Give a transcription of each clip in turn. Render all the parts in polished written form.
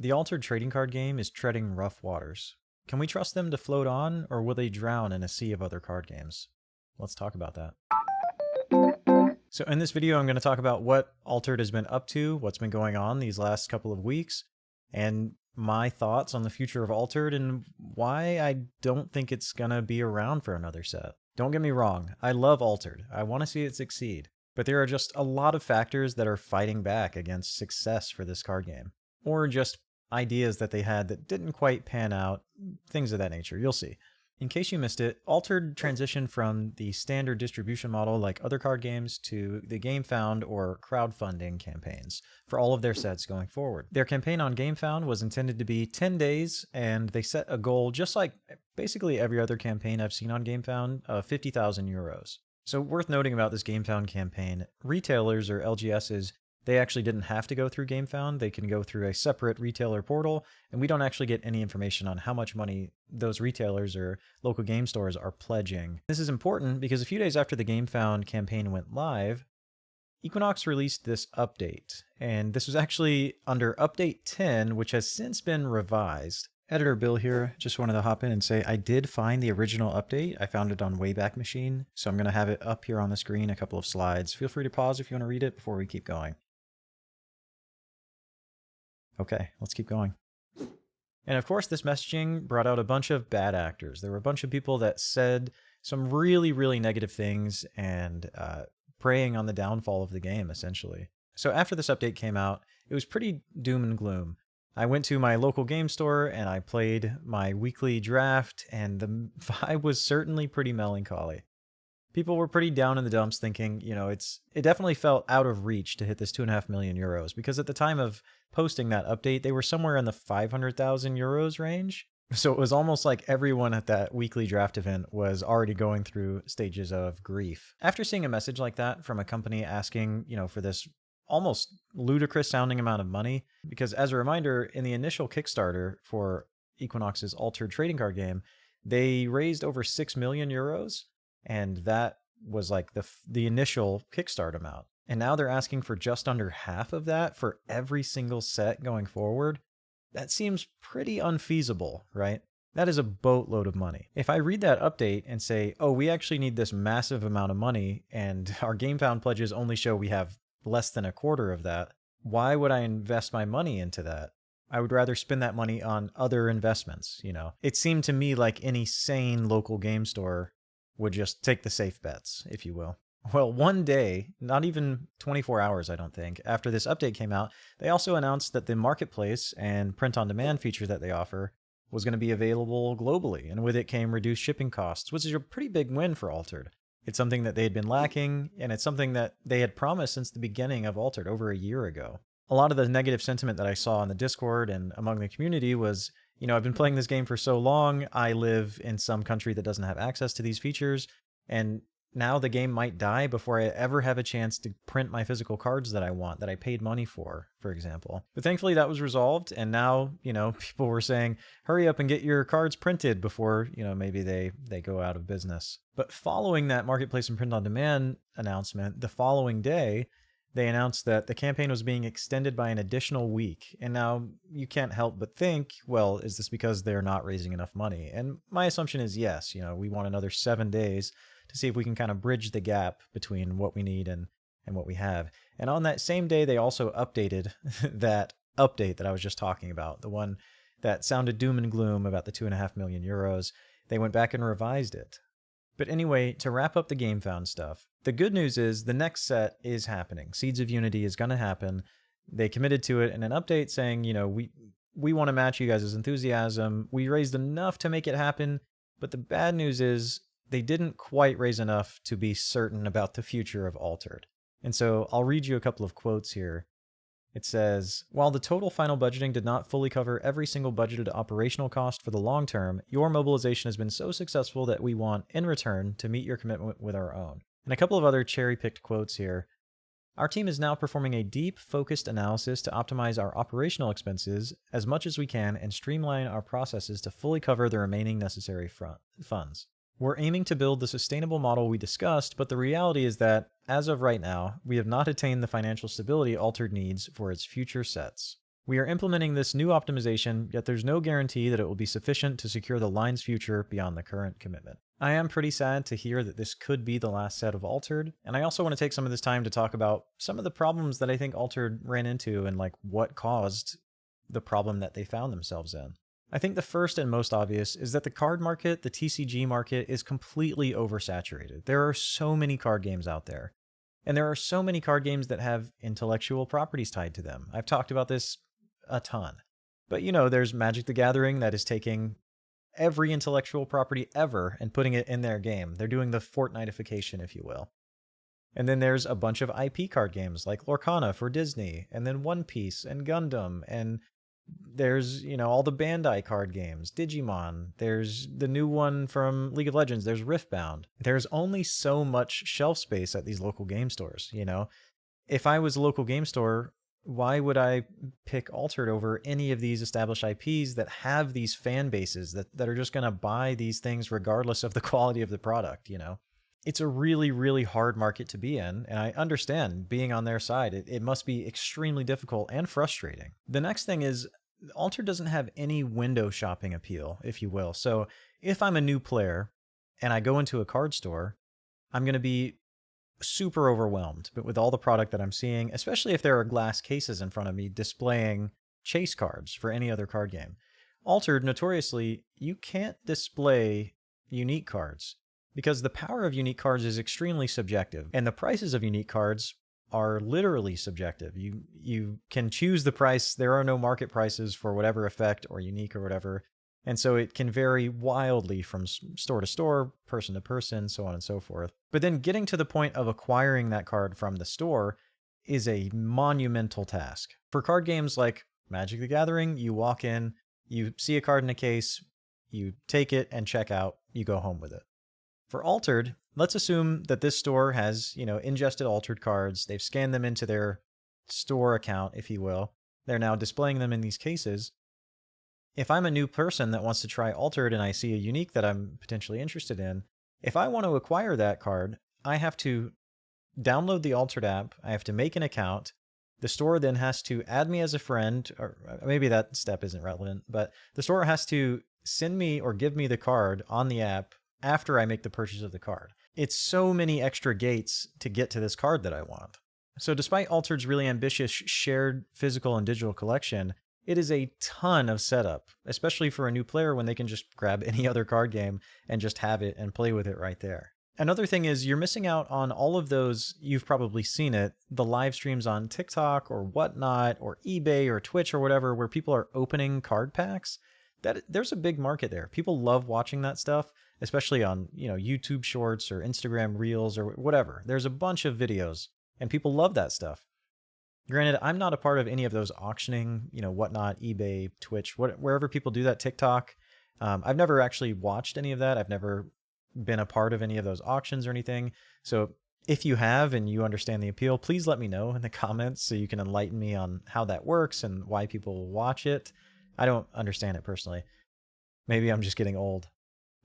The Altered trading card game is treading rough waters. Can we trust them to float on, or will they drown in a sea of other card games? Let's talk about that. So in this video, I'm going to talk about what Altered has been up to, what's been going on these last couple of weeks, and my thoughts on the future of Altered and why I don't think it's going to be around for another set. Don't get me wrong, I love Altered. I want to see it succeed. But there are just a lot of factors that are fighting back against success for this card game. Or just ideas that they had that didn't quite pan out, things of that nature. You'll see. In case you missed it, Altered transitioned from the standard distribution model like other card games to the GameFound or crowdfunding campaigns for all of their sets going forward. Their campaign on GameFound was intended to be 10 days, and they set a goal just like basically every other campaign I've seen on GameFound of 50,000 euros. So worth noting about this GameFound campaign, retailers or LGSs, they actually didn't have to go through GameFound. They can go through a separate retailer portal, and we don't actually get any information on how much money those retailers or local game stores are pledging. This is important because a few days after the GameFound campaign went live, Equinox released this update, and this was actually under Update 10, which has since been revised. Editor Bill here, just wanted to hop in and say I did find the original update. I found it on Wayback Machine, so I'm going to have it up here on the screen, a couple of slides. Feel free to pause if you want to read it before we keep going. Okay, let's keep going. And of course, this messaging brought out a bunch of bad actors. There were a bunch of people that said some really, really negative things and preying on the downfall of the game, essentially. So after this update came out, it was pretty doom and gloom. I went to my local game store and I played my weekly draft, and the vibe was certainly pretty melancholy. People were pretty down in the dumps thinking, you know, it definitely felt out of reach to hit this 2.5 million euros, because at the time of posting that update, they were somewhere in the 500,000 euros range. So it was almost like everyone at that weekly draft event was already going through stages of grief. After seeing a message like that from a company asking, you know, for this almost ludicrous sounding amount of money, because as a reminder, in the initial Kickstarter for Equinox's Altered trading card game, they raised over 6 million euros. And that was like the initial Kickstart amount. And now they're asking for just under half of that for every single set going forward. That seems pretty unfeasible, right? That is a boatload of money. If I read that update and say, oh, we actually need this massive amount of money, and our GameFound pledges only show we have less than a quarter of that, why would I invest my money into that? I would rather spend that money on other investments, you know? It seemed to me like any sane local game store would just take the safe bets, if you will. Well, one day, not even 24 hours, I don't think, after this update came out, they also announced that the marketplace and print-on-demand feature that they offer was going to be available globally, and with it came reduced shipping costs, which is a pretty big win for Altered. It's something that they had been lacking, and it's something that they had promised since the beginning of Altered over a year ago. A lot of the negative sentiment that I saw in the Discord and among the community was, you know, I've been playing this game for so long, I live in some country that doesn't have access to these features, and now the game might die before I ever have a chance to print my physical cards that I want, that I paid money for example. But thankfully that was resolved, and now, you know, people were saying, hurry up and get your cards printed before, you know, maybe they go out of business. But following that marketplace and print-on-demand announcement, the following day, they announced that the campaign was being extended by an additional week. And now you can't help but think, well, is this because they're not raising enough money? And my assumption is yes. You know, we want another 7 days to see if we can kind of bridge the gap between what we need and what we have. And on that same day, they also updated that update that I was just talking about, the one that sounded doom and gloom about the 2.5 million euros. They went back and revised it. But anyway, to wrap up the GameFound stuff, the good news is the next set is happening. Seeds of Unity is going to happen. They committed to it in an update saying, you know, we want to match you guys' enthusiasm. We raised enough to make it happen, but the bad news is they didn't quite raise enough to be certain about the future of Altered. And so I'll read you a couple of quotes here. It says, while the total final budgeting did not fully cover every single budgeted operational cost for the long term, your mobilization has been so successful that we want, in return, to meet your commitment with our own. And a couple of other cherry-picked quotes here. Our team is now performing a deep, focused analysis to optimize our operational expenses as much as we can and streamline our processes to fully cover the remaining necessary funds. We're aiming to build the sustainable model we discussed, but the reality is that, as of right now, we have not attained the financial stability Altered needs for its future sets. We are implementing this new optimization, yet there's no guarantee that it will be sufficient to secure the line's future beyond the current commitment. I am pretty sad to hear that this could be the last set of Altered, and I also want to take some of this time to talk about some of the problems that I think Altered ran into and like what caused the problem that they found themselves in. I think the first and most obvious is that the card market, the TCG market, is completely oversaturated. There are so many card games out there, and there are so many card games that have intellectual properties tied to them. I've talked about this a ton. But there's Magic the Gathering that is taking every intellectual property ever and putting it in their game. They're doing the Fortnite-ification, if you will. And then there's a bunch of IP card games like Lorcana for Disney, and then One Piece and Gundam, and there's, all the Bandai card games, Digimon, there's the new one from League of Legends, there's Riftbound. There's only so much shelf space at these local game stores, If I was a local game store, why would I pick Altered over any of these established IPs that have these fan bases that are just going to buy these things regardless of the quality of the product, It's a really, really hard market to be in, and I understand being on their side. It must be extremely difficult and frustrating. The next thing is Altered doesn't have any window shopping appeal, if you will. So if I'm a new player and I go into a card store, I'm going to be super overwhelmed but with all the product that I'm seeing, especially if there are glass cases in front of me displaying chase cards for any other card game. Altered, notoriously, you can't display unique cards because the power of unique cards is extremely subjective, and the prices of unique cards are literally subjective. You can choose the price. There are no market prices for whatever effect or unique or whatever. And so it can vary wildly from store to store, person to person, so on and so forth. But then getting to the point of acquiring that card from the store is a monumental task. For card games like Magic the Gathering, you walk in, you see a card in a case, you take it and check out, you go home with it. For Altered, let's assume that this store has, ingested Altered cards. They've scanned them into their store account, if you will. They're now displaying them in these cases. If I'm a new person that wants to try Altered and I see a unique that I'm potentially interested in, if I want to acquire that card, I have to download the Altered app. I have to make an account. The store then has to add me as a friend, or maybe that step isn't relevant, but the store has to send me or give me the card on the app after I make the purchase of the card. It's so many extra gates to get to this card that I want. So despite Altered's really ambitious shared physical and digital collection, it is a ton of setup, especially for a new player when they can just grab any other card game and just have it and play with it right there. Another thing is you're missing out on all of those, you've probably seen it, the live streams on TikTok or whatnot, or eBay or Twitch or whatever, where people are opening card packs. There's a big market there. People love watching that stuff, especially on, YouTube Shorts or Instagram Reels or whatever. There's a bunch of videos and people love that stuff. Granted, I'm not a part of any of those auctioning, whatnot, eBay, Twitch, wherever people do that, TikTok. I've never actually watched any of that. I've never been a part of any of those auctions or anything. So if you have and you understand the appeal, please let me know in the comments so you can enlighten me on how that works and why people watch it. I don't understand it personally. Maybe I'm just getting old.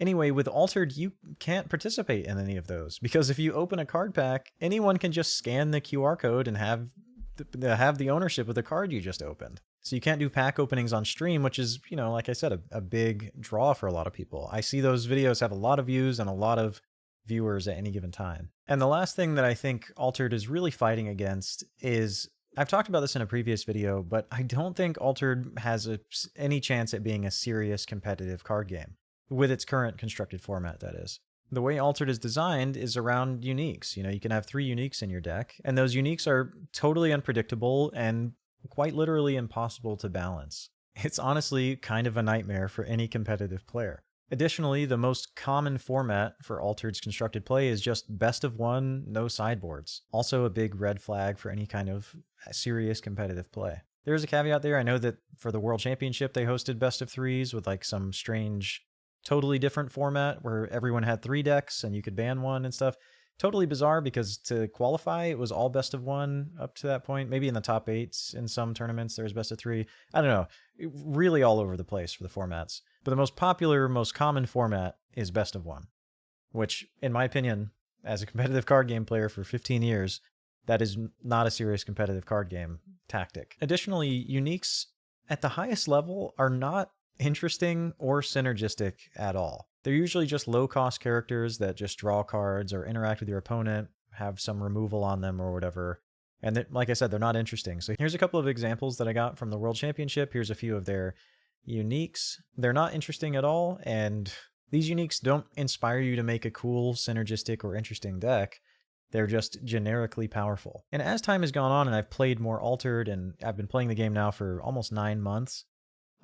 Anyway, with Altered, you can't participate in any of those because if you open a card pack, anyone can just scan the QR code and have the ownership of the card you just opened. So you can't do pack openings on stream, which is, like I said, a big draw for a lot of people. I see those videos have a lot of views and a lot of viewers at any given time. And the last thing that I think Altered is really fighting against is, I've talked about this in a previous video, but I don't think Altered has any chance at being a serious competitive card game with its current constructed format, that is. The way Altered is designed is around uniques. You can have 3 uniques in your deck, and those uniques are totally unpredictable and quite literally impossible to balance. It's honestly kind of a nightmare for any competitive player. Additionally, the most common format for Altered's constructed play is just best of 1, no sideboards. Also a big red flag for any kind of serious competitive play. There's a caveat there. I know that for the World Championship, they hosted best of 3s with like some strange, totally different format where everyone had 3 decks and you could ban one and stuff. Totally bizarre because to qualify, it was all best of 1 up to that point. Maybe in the top 8s in some tournaments, there's best of 3. I don't know. Really all over the place for the formats. But the most popular, most common format is best of 1, which, in my opinion, as a competitive card game player for 15 years, that is not a serious competitive card game tactic. Additionally, uniques at the highest level are not interesting or synergistic at all. They're usually just low-cost characters that just draw cards or interact with your opponent, have some removal on them or whatever. And like I said, they're not interesting. So here's a couple of examples that I got from the World Championship. Here's a few of their uniques. They're not interesting at all, and these uniques don't inspire you to make a cool, synergistic, or interesting deck. They're just generically powerful. And as time has gone on and I've played more Altered, and I've been playing the game now for almost 9 months,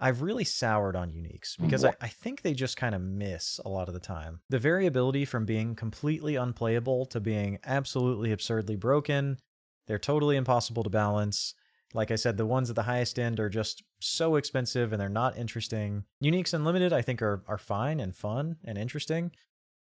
I've really soured on uniques because I think they just kind of miss a lot of the time. The variability from being completely unplayable to being absolutely absurdly broken, they're totally impossible to balance. Like I said, the ones at the highest end are just so expensive and they're not interesting. Uniques Unlimited, I think, are fine and fun and interesting.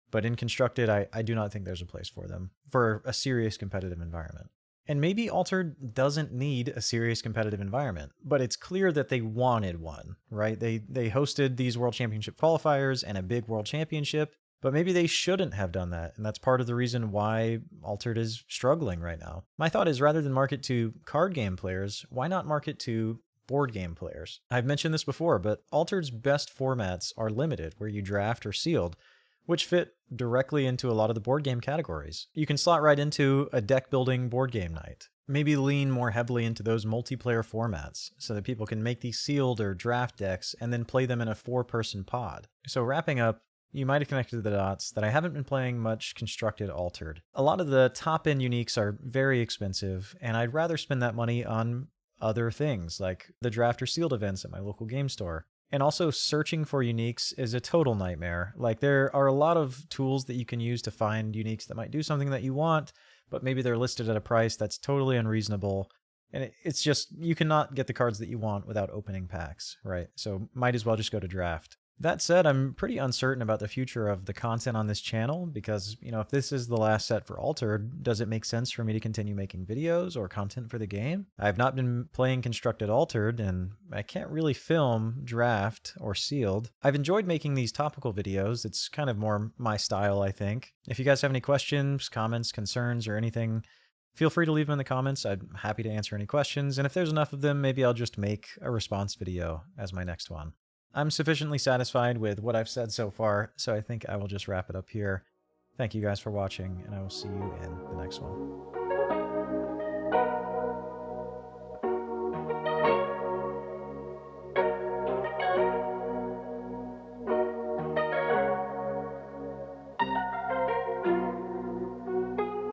But in Constructed, I do not think there's a place for them for a serious competitive environment. And maybe Altered doesn't need a serious competitive environment, but it's clear that they wanted one, right? They hosted these World Championship qualifiers and a big World Championship, but maybe they shouldn't have done that, and that's part of the reason why Altered is struggling right now. My thought is, rather than market to card game players, why not market to board game players? I've mentioned this before, but Altered's best formats are limited, where you draft or sealed, which fit directly into a lot of the board game categories. You can slot right into a deck building board game night. Maybe lean more heavily into those multiplayer formats so that people can make these sealed or draft decks and then play them in a 4-person pod. So wrapping up, you might have connected the dots that I haven't been playing much Constructed Altered. A lot of the top-end uniques are very expensive, and I'd rather spend that money on other things, like the draft or sealed events at my local game store. And also, searching for uniques is a total nightmare. Like, there are a lot of tools that you can use to find uniques that might do something that you want, but maybe they're listed at a price that's totally unreasonable. And it's just, you cannot get the cards that you want without opening packs, right? So might as well just go to draft. That said, I'm pretty uncertain about the future of the content on this channel because, if this is the last set for Altered, does it make sense for me to continue making videos or content for the game? I've not been playing Constructed Altered, and I can't really film draft or sealed. I've enjoyed making these topical videos. It's kind of more my style, I think. If you guys have any questions, comments, concerns, or anything, feel free to leave them in the comments. I'm happy to answer any questions, and if there's enough of them, maybe I'll just make a response video as my next one. I'm sufficiently satisfied with what I've said so far, so I think I will just wrap it up here. Thank you guys for watching, and I will see you in the next one.